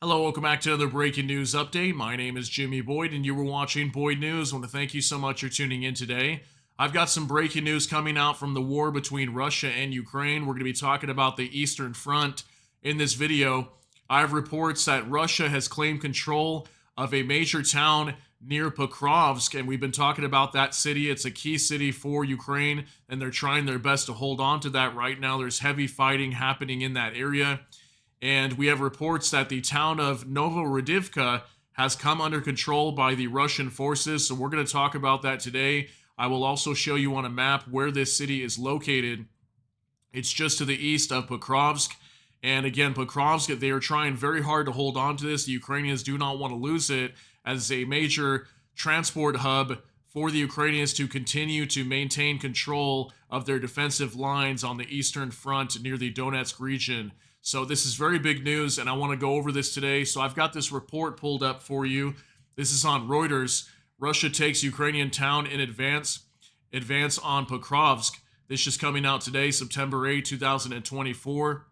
Hello, welcome back to another breaking news update. My name is Jimmy Boyd, and you were watching Boyd News. I want to thank you so much for tuning in today. I've got some breaking news coming out from the war between Russia and Ukraine. We're going to be talking about the Eastern Front in this video. I have reports that Russia has claimed control of a major town near Pokrovsk, and we've been talking about that city. It's a key city for Ukraine, and they're trying their best to hold on to that right now. There's heavy fighting happening in that area. And we have reports that the town of Novohrodivka has come under control by the Russian forces. So we're going to talk about that today. I will also show you on a map where this city is located. It's just to the east of Pokrovsk. And again, Pokrovsk, they are trying very hard to hold on to this. The Ukrainians do not want to lose it as a major transport hub for the Ukrainians to continue to maintain control of their defensive lines on the Eastern Front near the Donetsk region. So this is very big news, and I want to go over this today. So I've got this report pulled up for you. This is on Reuters. Russia takes Ukrainian town in advance on Pokrovsk. This is coming out today, September 8, 2024.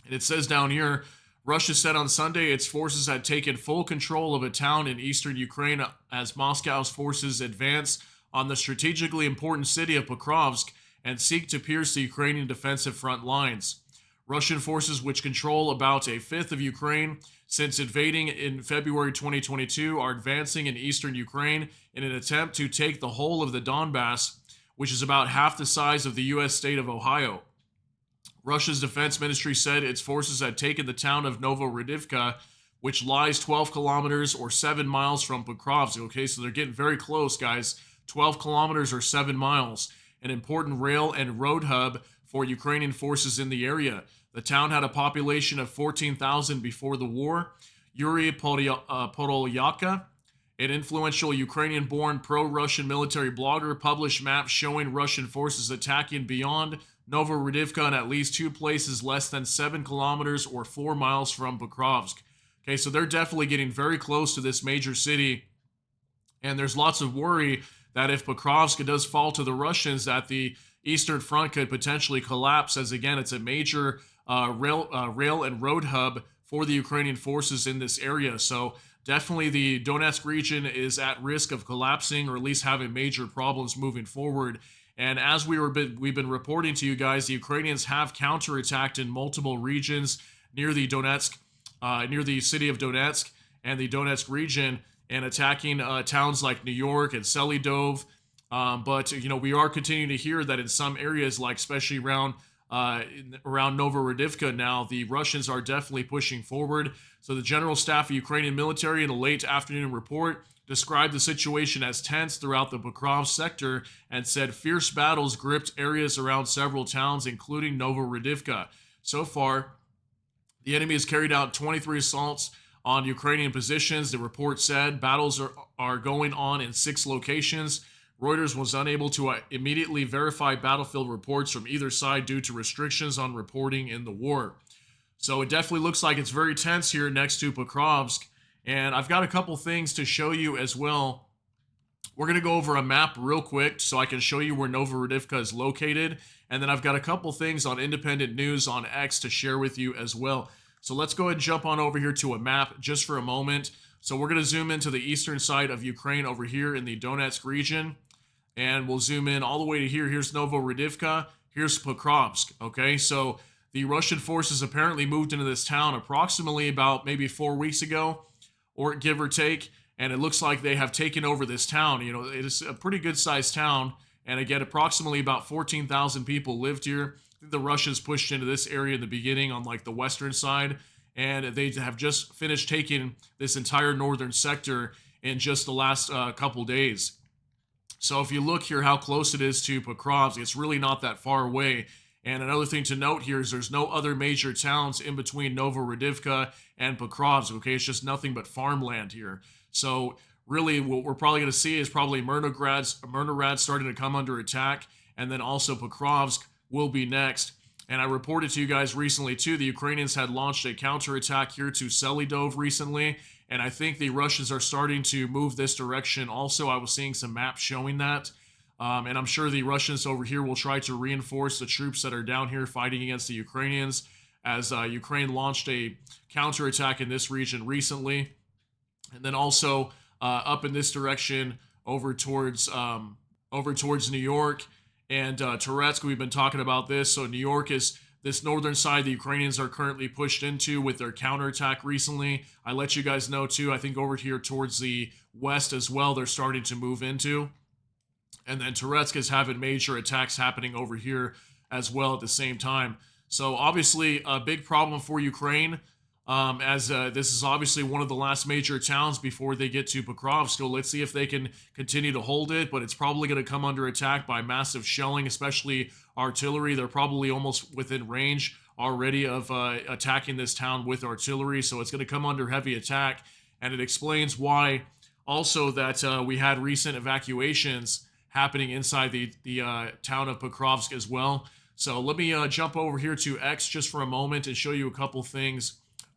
And it says down here, Russia said on Sunday its forces had taken full control of a town in eastern Ukraine as Moscow's forces advance on the strategically important city of Pokrovsk and seek to pierce the Ukrainian defensive front lines. Russian forces, which control about a fifth of Ukraine since invading in February 2022, are advancing in eastern Ukraine in an attempt to take the whole of the Donbass, which is about half the size of the U.S. state of Ohio. Russia's defense ministry said its forces had taken the town of Novohrodivka, which lies 12 kilometers or 7 miles from Pokrovsk. Okay, so they're getting very close, guys. 12 kilometers or 7 miles, an important rail and road hub for Ukrainian forces in the area. The town had a population of 14,000 before the war. Yuri Podolyaka, an influential Ukrainian-born pro-Russian military blogger, published maps showing Russian forces attacking beyond Novohrodivka in at least two places less than 7 kilometers or 4 miles from Pokrovsk. Okay, so they're definitely getting very close to this major city, and there's lots of worry that if Pokrovsk does fall to the Russians, that the Eastern Front could potentially collapse, as again, it's a major rail and road hub for the Ukrainian forces in this area. So definitely the Donetsk region is at risk of collapsing, or at least having major problems moving forward. And as we've been reporting to you guys, the Ukrainians have counterattacked in multiple regions near the Donetsk, near the city of Donetsk and the Donetsk region, and attacking towns like New York and Selidov. But we are continuing to hear that in some areas, like especially around Novohrodivka now, the Russians are definitely pushing forward. So the General Staff of Ukrainian military in a late afternoon report described the situation as tense throughout the Pokrovsk sector and said fierce battles gripped areas around several towns, including Novohrodivka. So far, the enemy has carried out 23 assaults on Ukrainian positions. The report said battles are going on in 6 locations. Reuters was unable to immediately verify battlefield reports from either side due to restrictions on reporting in the war. So it definitely looks like it's very tense here next to Pokrovsk. And I've got a couple things to show you as well. We're going to go over a map real quick so I can show you where Novohrodivka is located. And then I've got a couple things on independent news on X to share with you as well. So let's go ahead and jump on over here to a map just for a moment. So we're going to zoom into the eastern side of Ukraine over here in the Donetsk region. And we'll zoom in all the way to here. Here's Novohrodivka. Here's Pokrovsk. Okay, so the Russian forces apparently moved into this town approximately about maybe 4 weeks ago, or give or take. And it looks like they have taken over this town. It is a pretty good sized town. And again, approximately about 14,000 people lived here. The Russians pushed into this area in the beginning on like the western side. And they have just finished taking this entire northern sector in just the last couple days. So if you look here how close it is to Pokrovsk, it's really not that far away. And another thing to note here is there's no other major towns in between Novohrodivka and Pokrovsk, okay? It's just nothing but farmland here. So really what we're probably going to see is probably Myrnograd starting to come under attack, and then also Pokrovsk will be next. And I reported to you guys recently too, the Ukrainians had launched a counterattack here to Selidov recently, and I think the Russians are starting to move this direction. Also, I was seeing some maps showing that. And I'm sure the Russians over here will try to reinforce the troops that are down here fighting against the Ukrainians. as Ukraine launched a counterattack in this region recently. And then also up in this direction over towards New York and Toretsk. We've been talking about this. So New York is this northern side the Ukrainians are currently pushed into with their counterattack recently. I let you guys know too. I think over here towards the west as well, they're starting to move into. And then Toretsk is having major attacks happening over here as well at the same time. So obviously a big problem for Ukraine. As this is obviously one of the last major towns before they get to Pokrovsk. So let's see if they can continue to hold it, but it's probably going to come under attack by massive shelling, especially artillery. They're probably almost within range already of attacking this town with artillery, so it's going to come under heavy attack, and it explains why also that we had recent evacuations happening inside the town of Pokrovsk as well. So let me jump over here to X just for a moment and show you a couple things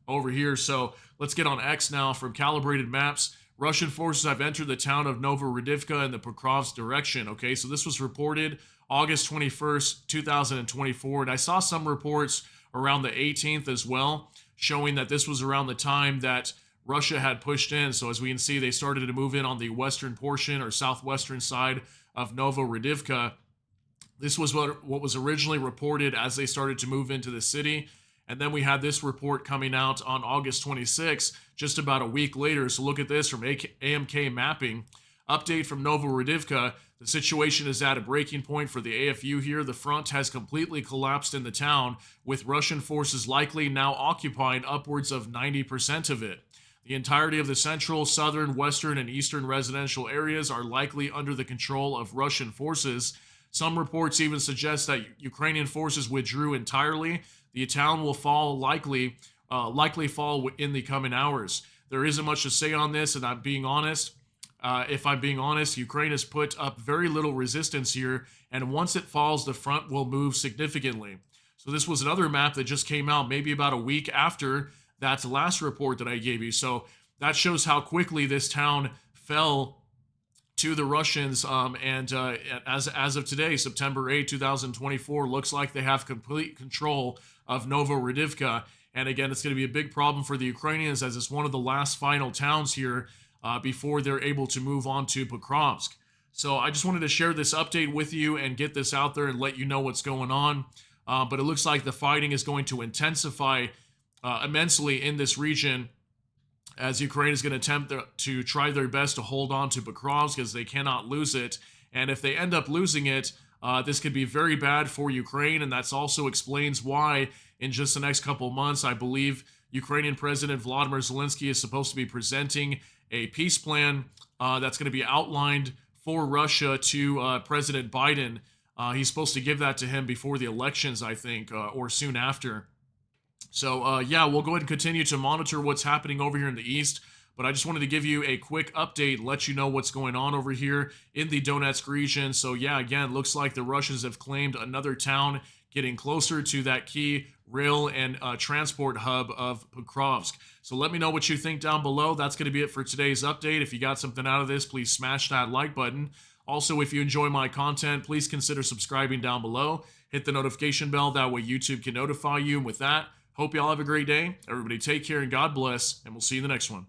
over here. So let's get on X now. From calibrated maps, Russian forces have entered the town of Novohrodivka in the Pokrovsk direction. Okay, so this was reported August 21st, 2024, and I saw some reports around the 18th as well, showing that this was around the time that Russia had pushed in. So as we can see, they started to move in on the western portion or southwestern side of Novohrodivka. This was what was originally reported as they started to move into the city. And then we had this report coming out on August 26th, just about a week later. So look at this from AMK Mapping. Update from Novohrodivka. The situation is at a breaking point for the AFU here. The front has completely collapsed in the town, with Russian forces likely now occupying upwards of 90% of it. The entirety of the central, southern, western, and eastern residential areas are likely under the control of Russian forces. Some reports even suggest that Ukrainian forces withdrew entirely. The town will likely fall in the coming hours. There isn't much to say on this, and I'm being honest. If I'm being honest, Ukraine has put up very little resistance here, and once it falls, the front will move significantly. So this was another map that just came out maybe about a week after that last report that I gave you. So that shows how quickly this town fell to the Russians, and as of today, September 8, 2024, looks like they have complete control of Novohrodivka. And again, it's going to be a big problem for the Ukrainians, as it's one of the last final towns here before they're able to move on to Pokrovsk. So I just wanted to share this update with you and get this out there and let you know what's going on. But it looks like the fighting is going to intensify immensely in this region, as Ukraine is going to attempt to try their best to hold on to Pokrovsk, as they cannot lose it. And if they end up losing it, this could be very bad for Ukraine, and that also explains why in just the next couple months, I believe Ukrainian President Volodymyr Zelensky is supposed to be presenting a peace plan that's going to be outlined for Russia to President Biden. He's supposed to give that to him before the elections, I think, or soon after. So, yeah, we'll go ahead and continue to monitor what's happening over here in the east. But I just wanted to give you a quick update, let you know what's going on over here in the Donetsk region. So, yeah, again, looks like the Russians have claimed another town, getting closer to that key rail and transport hub of Pokrovsk. So let me know what you think down below. That's going to be it for today's update. If you got something out of this, please smash that like button. Also, if you enjoy my content, please consider subscribing down below. Hit the notification bell. That way YouTube can notify you. And with that, hope you all have a great day. Everybody take care and God bless, and we'll see you in the next one.